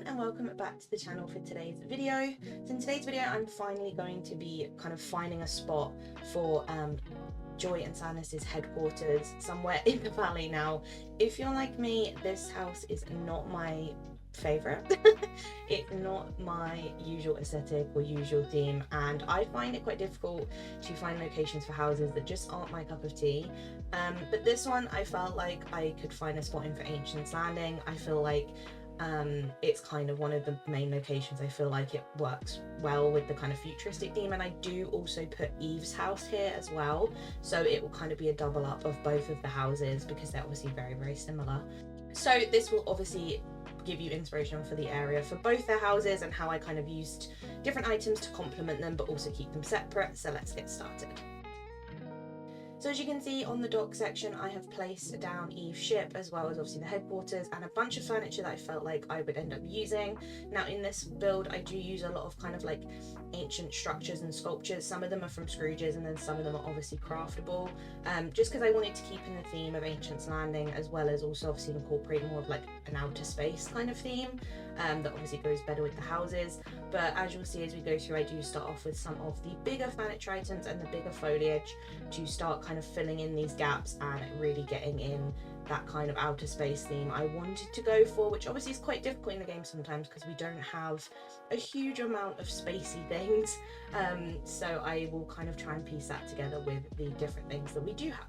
and welcome back to the channel for today's video. So in today's video I'm finally going to be kind of finding a spot for Joy and Sadness's headquarters somewhere in the valley. Now if you're like me, this house is not my favorite. It's not my usual aesthetic or usual theme, and I find it quite difficult to find locations for houses that just aren't my cup of tea. But this one I felt like I could find a spot in for Ancient's Landing. I feel like it's kind of one of the main locations. I feel like it works well with the kind of futuristic theme, and I do also put Eve's house here as well, so it will kind of be a double up of both of the houses because they're obviously very similar. So this will obviously give you inspiration for the area for both their houses and how I kind of used different items to complement them but also keep them separate. So let's get started. So as you can see on the dock section, I have placed down Eve's ship as well as obviously the headquarters and a bunch of furniture that I felt like I would end up using. Now in this build I do use a lot of kind of like ancient structures and sculptures. Some of them are from Scrooge's and then some of them are obviously craftable, just because I wanted to keep in the theme of Ancient's Landing as well as also obviously incorporate more of like an outer space kind of theme that obviously goes better with the houses. But as you'll see as we go through, I do start off with some of the bigger furniture items and the bigger foliage to start kind of filling in these gaps and really getting in that kind of outer space theme I wanted to go for, which obviously is quite difficult in the game sometimes because we don't have a huge amount of spacey things. So I will kind of try and piece that together with the different things that we do have.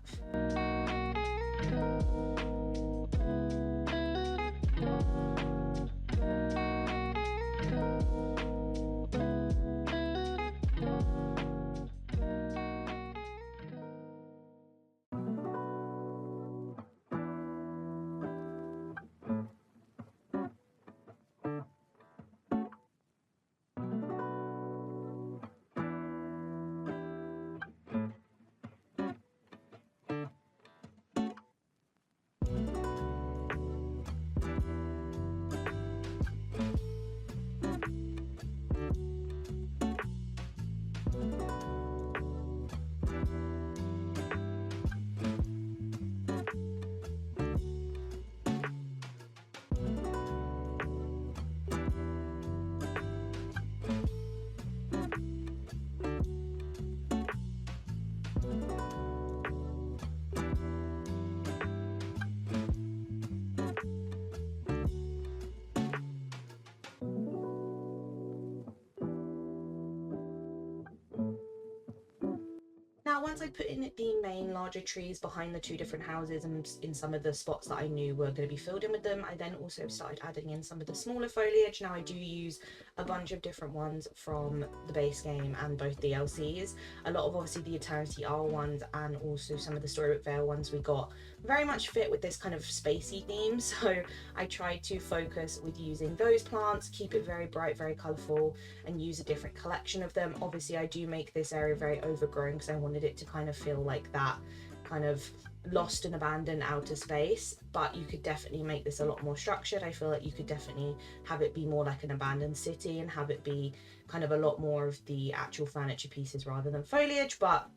Now once I put in the main larger trees behind the two different houses and in some of the spots that I knew were going to be filled in with them, I then also started adding in some of the smaller foliage. Now I do use a bunch of different ones from the base game and both DLCs. A lot of obviously the Eternity Isle ones and also some of the Storybook Vale ones we got very much fit with this kind of spacey theme, so I tried to focus with using those plants, keep it very bright, very colourful, and use a different collection of them. Obviously I do make this area very overgrown because I wanted it to kind of feel like that kind of lost and abandoned outer space, but you could definitely make this a lot more structured. I feel like you could definitely have it be more like an abandoned city and have it be kind of a lot more of the actual furniture pieces rather than foliage, but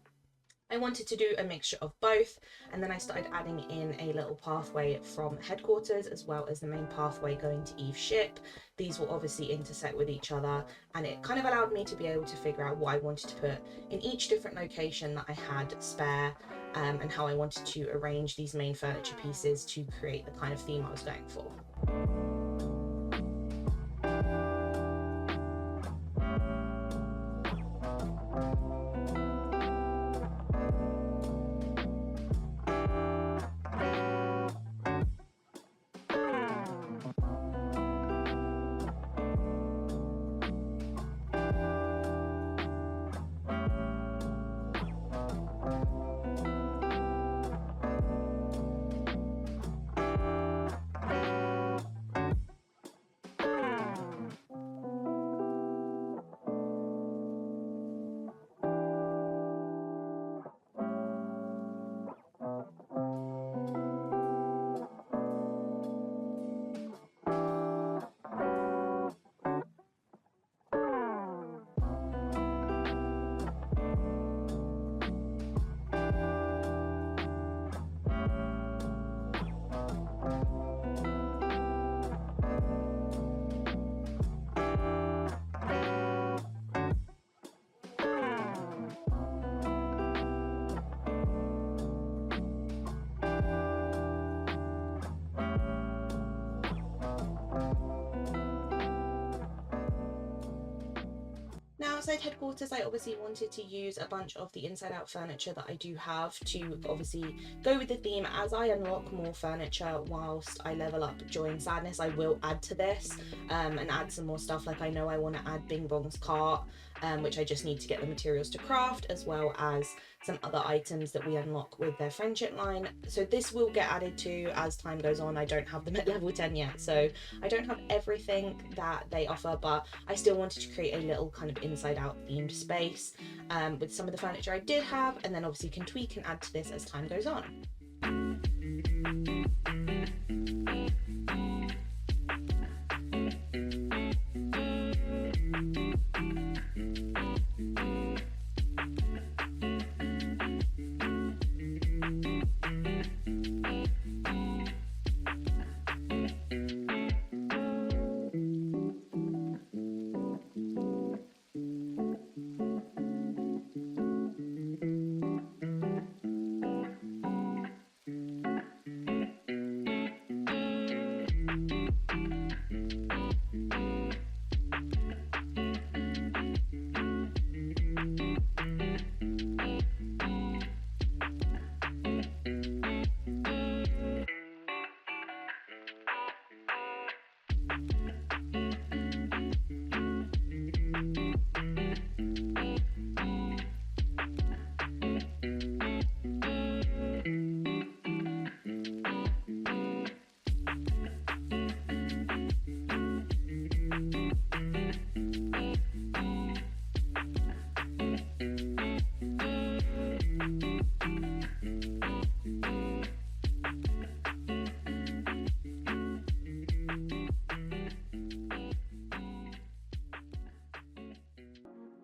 I wanted to do a mixture of both. And then I started adding in a little pathway from headquarters as well as the main pathway going to Eve's ship. These will obviously intersect with each other, and it kind of allowed me to be able to figure out what I wanted to put in each different location that I had spare, and how I wanted to arrange these main furniture pieces to create the kind of theme I was going for. outside headquarters, I obviously wanted to use a bunch of the inside out furniture that I do have to obviously go with the theme. As I unlock more furniture whilst I level up Joy and Sadness, I will add to this and add some more stuff. Like I know I want to add Bing Bong's cart, which I just need to get the materials to craft, as well as some other items that we unlock with their friendship line. So this will get added to as time goes on. I don't have them at level 10 yet, so I don't have everything that they offer, but I still wanted to create a little kind of inside out themed space with some of the furniture I did have, and then obviously can tweak and add to this as time goes on.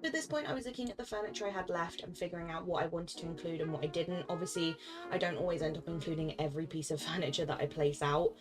At this point, I was looking at the furniture I had left and figuring out what I wanted to include and what I didn't. Obviously, I don't always end up including every piece of furniture that I place out,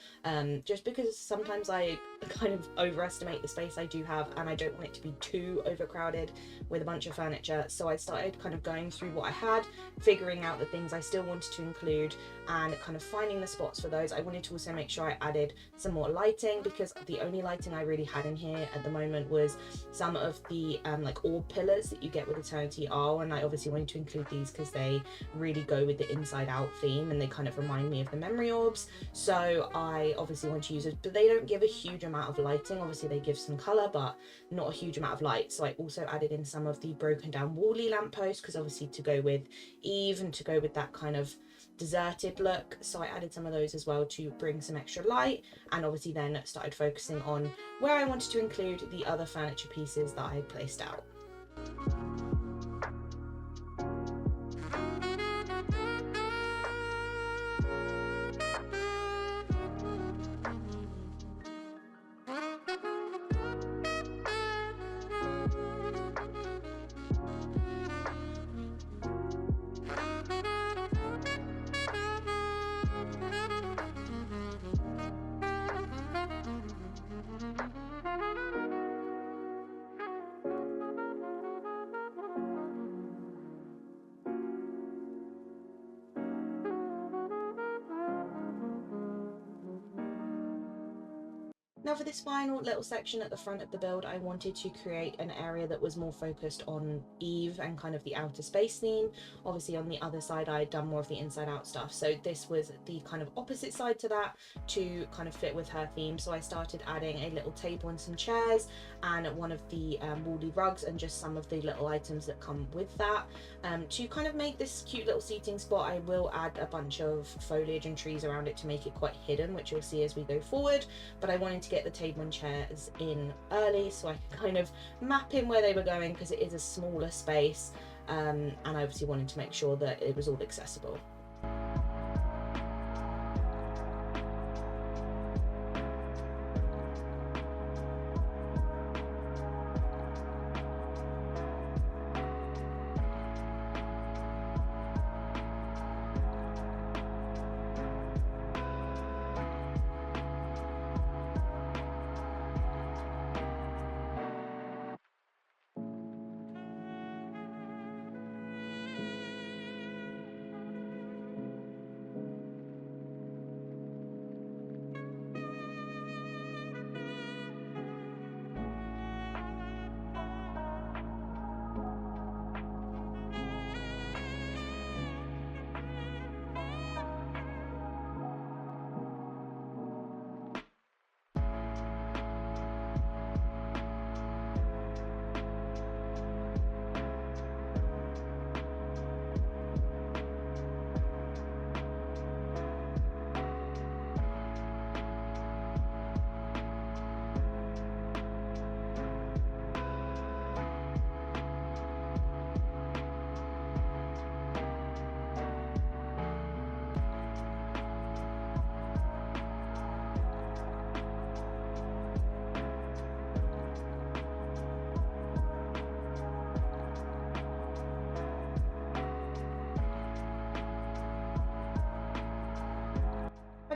just because sometimes I kind of overestimate the space I do have, and I don't want it to be too overcrowded with a bunch of furniture. So I started kind of going through what I had, figuring out the things I still wanted to include, and kind of finding the spots for those. I wanted to also make sure I added some more lighting, because the only lighting I really had in here at the moment was some of the like orb pillars that you get with Eternity Isle, and I obviously wanted to include these because they really go with the inside out theme and they kind of remind me of the memory orbs. So I obviously want to use it, but they don't give a huge amount of lighting. Obviously they give some color, but not a huge amount of light. So I also added in some of the broken down Wally lampposts, because obviously to go with Eve and to go with that kind of deserted look. So I added some of those as well to bring some extra light, and obviously then started focusing on where I wanted to include the other furniture pieces that I had placed out. Now for this final little section at the front of the build, I wanted to create an area that was more focused on Eve and kind of the outer space theme. Obviously on the other side I had done more of the inside out stuff, so this was the kind of opposite side to that to kind of fit with her theme. So I started adding a little table and some chairs and one of the woolly rugs and just some of the little items that come with that. To kind of make this cute little seating spot, I will add a bunch of foliage and trees around it to make it quite hidden, which you'll see as we go forward. But I wanted to get the table and chairs in early so I could kind of map in where they were going, because it is a smaller space, and I obviously wanted to make sure that it was all accessible.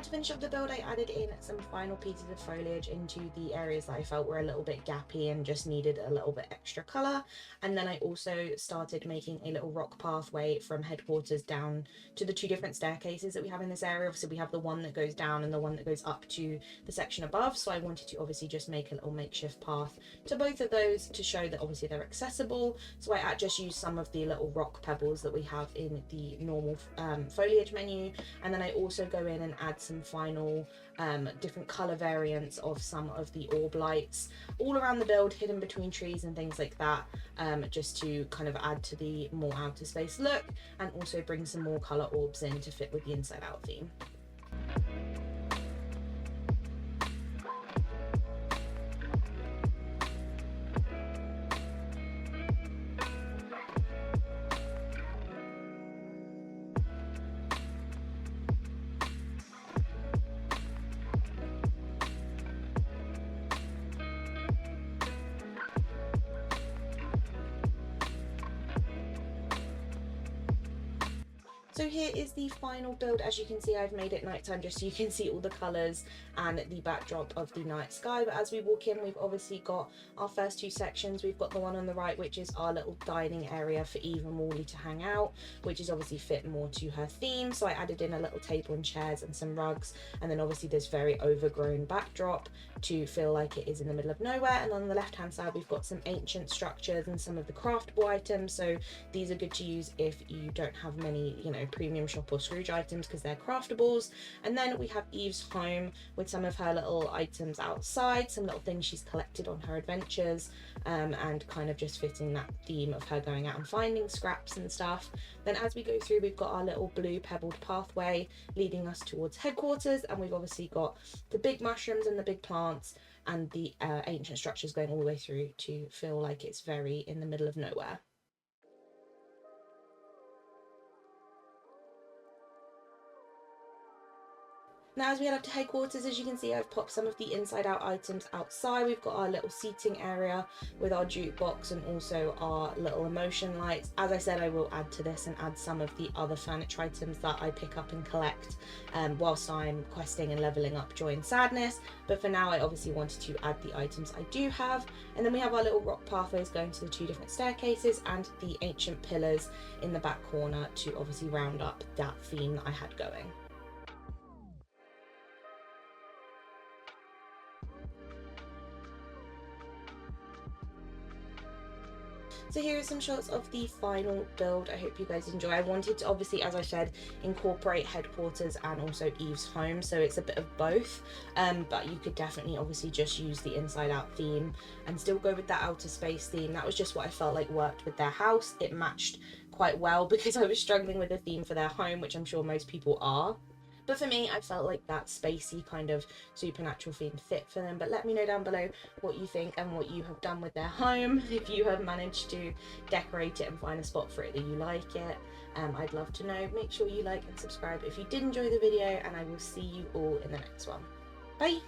to finish up the build, I added in some final pieces of foliage into the areas that I felt were a little bit gappy and just needed a little bit extra colour. And then I also started making a little rock pathway from headquarters down to the 2 different staircases that we have in this area. Obviously we have the one that goes down and the one that goes up to the section above, so I wanted to obviously just make a little makeshift path to both of those to show that obviously they're accessible. So I just used some of the little rock pebbles that we have in the normal foliage menu, and then I also go in and add some final different colour variants of some of the orb lights all around the build, hidden between trees and things like that, just to kind of add to the more outer space look and also bring some more colour orbs in to fit with the inside out theme. So here is the final build. As you can see, I've made it nighttime just so you can see all the colours and the backdrop of the night sky. But as we walk in, we've obviously got our first 2 sections. We've got the one on the right, which is our little dining area for Eve and Morley to hang out, which is obviously fit more to her theme. So I added in a little table and chairs and some rugs, and then obviously this very overgrown backdrop to feel like it is in the middle of nowhere. And on the left hand side, we've got some ancient structures and some of the craftable items. So these are good to use if you don't have many, you know, premium shop or Scrooge items, because they're craftables. And then we have Eve's home with some of her little items outside, some little things she's collected on her adventures, and kind of just fitting that theme of her going out and finding scraps and stuff. Then as we go through, we've got our little blue pebbled pathway leading us towards headquarters, and we've obviously got the big mushrooms and the big plants and the ancient structures going all the way through to feel like it's very in the middle of nowhere. Now as we head up to headquarters, as you can see, I've popped some of the inside out items outside. We've got our little seating area with our jukebox and also our little emotion lights. As I said, I will add to this and add some of the other furniture items that I pick up and collect whilst I'm questing and leveling up Joy and Sadness. But for now, I obviously wanted to add the items I do have. And then we have our little rock pathways going to the 2 different staircases and the ancient pillars in the back corner to obviously round up that theme that I had going. So here are some shots of the final build. I hope you guys enjoy. I wanted to obviously, as I said, incorporate headquarters and also Eve's home, so it's a bit of both, but you could definitely obviously just use the inside out theme and still go with that outer space theme. That was just what I felt like worked with their house. It matched quite well because I was struggling with the theme for their home, which I'm sure most people are. But for me, I felt like that spacey kind of supernatural theme fit for them. But let me know down below what you think and what you have done with their home. If you have managed to decorate it and find a spot for it that you like it, I'd love to know. Make sure you like and subscribe if you did enjoy the video, and I will see you all in the next one. Bye!